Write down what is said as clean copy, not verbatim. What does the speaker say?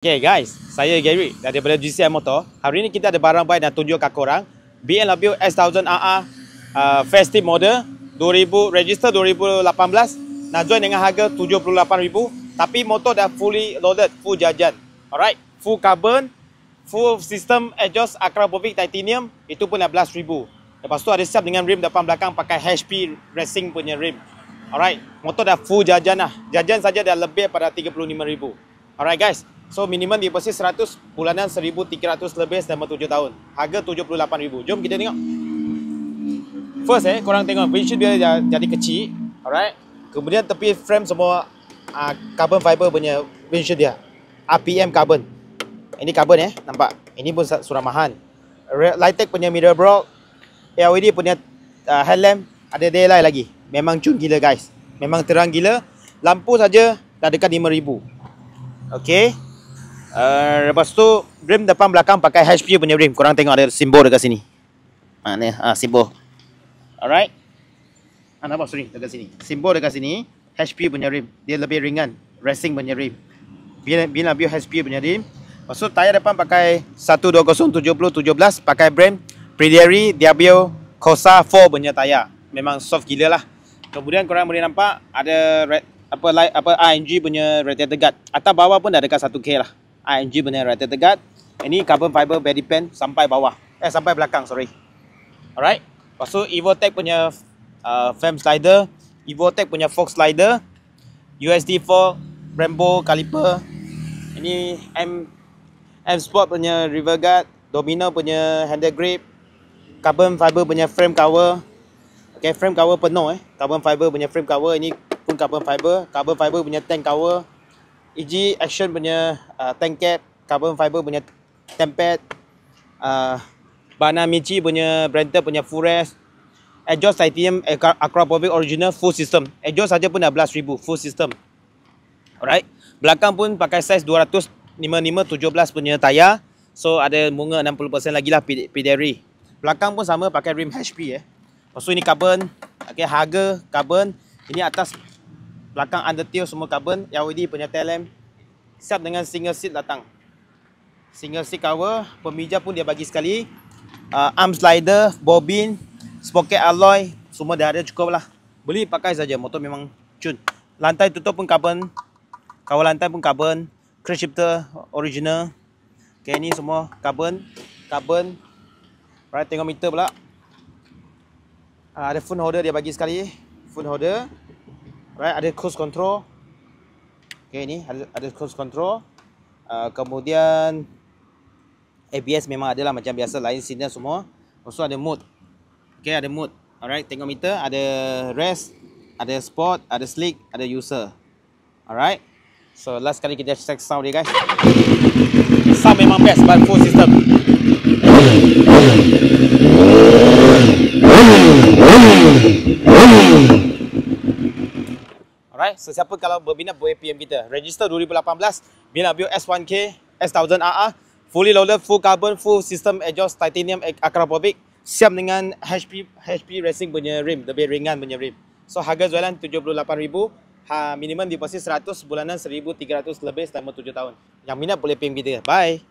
Okay guys, saya Gary daripada GCI Motor. Hari ni kita ada barang baik nak tunjuk kat korang. BMW S1000RR Festive model 2000, register 2018. Nak join dengan harga 78,000. Tapi motor dah fully loaded, full jajan. Alright, full carbon, full system exhaust Akrapovic titanium, itu pun 16,000. Lepas tu ada siap dengan rim depan belakang pakai HP Racing punya rim. Alright, motor dah full jajan lah. Jajan saja dah lebih pada 35,000. Alright guys. So minimum deposit 100, bulanan 1,300 lebih selama 7 tahun. Harga 78,000. Jom kita tengok. First korang tengok windshield dia jadi kecil. Alright. Kemudian tepi frame semua carbon fiber punya windshield dia. RPM carbon. Ini carbon nampak. Ini pun suramahan. Lightech punya mirror block. LED punya headlamp. Ada daylight lagi. Memang cun gila guys. Memang terang gila. Lampu saja dah dekat 5,000. Okay. Lepas tu rim depan belakang pakai HP punya rim. Korang tengok ada simbol dekat sini. Mana? Simbol. Alright. Nampak sorry dekat sini. Simbol dekat sini. HP punya rim. Dia lebih ringan. Racing punya rim. BMW HP punya rim. Lepas tu tayar depan pakai 120/70/17 pakai brand Prairie Diablo Corsa 4 punya tayar. Memang soft gila lah. Kemudian korang boleh nampak ada AMG punya radiator guard. Atas bawah pun dah dekat 1K lah. AMG punya radiator guard. Ini carbon fiber body pan sampai bawah. Sampai belakang, sorry. Alright. Lepas tu Evotech punya fam slider, Evotech punya fork slider, USD fork, Brembo caliper. Ini M Sport punya river guard, Domino punya handle grip, carbon fiber punya frame cover. Okay, frame cover penuh carbon fiber punya frame cover. Ini pun carbon fiber punya tank cover. EG Action punya tank cap, carbon fiber punya tank pad, Bana Michi punya Brenter punya full rest, exhaust titanium Akrapovic original full system. Exhaust saja pun 16,000 full system. Alright. Belakang pun pakai size 255/17 punya tayar. So ada bunga 60% lagi lah Prairie. Belakang pun sama pakai rim HP Lepas tu ini carbon. Okay, harga carbon. Ini atas belakang undertail semua carbon. LED punya tail lamp. Siap dengan single seat datang. Single seat cover. Pemeja pun dia bagi sekali. Arm slider, bobin, sprocket alloy. Semua dah ada, cukup lah. Beli pakai saja. Motor memang cun. Lantai tutup pun carbon. Kawal lantai pun carbon. Crash shifter original. Okay, ni semua carbon. Right, tengok meter pula. Ada phone holder dia bagi sekali. Phone holder. Right, ada cruise control. Okay, ni ada cruise control. Kemudian ABS memang ada lah macam biasa, lain signal semua. Lepas tu ada mode. Okay, ada mode. Alright, tengok meter. Ada rest, ada sport, ada slick, ada user. Alright. So last kali kita check sound dia guys. Sound memang best, but full system. Alright, sesiapa kalau berminat boleh PM kita. Register 2018, BMW S1K, S1000RR, fully loaded, full carbon, full system exhaust titanium Akrapovic, siap dengan HP Racing punya rim, lebih ringan punya rim. So harga jualan 78,000, minimum deposit 100, bulanan 1,300 lebih selama 7 tahun. Yang minat boleh PM kita. Bye.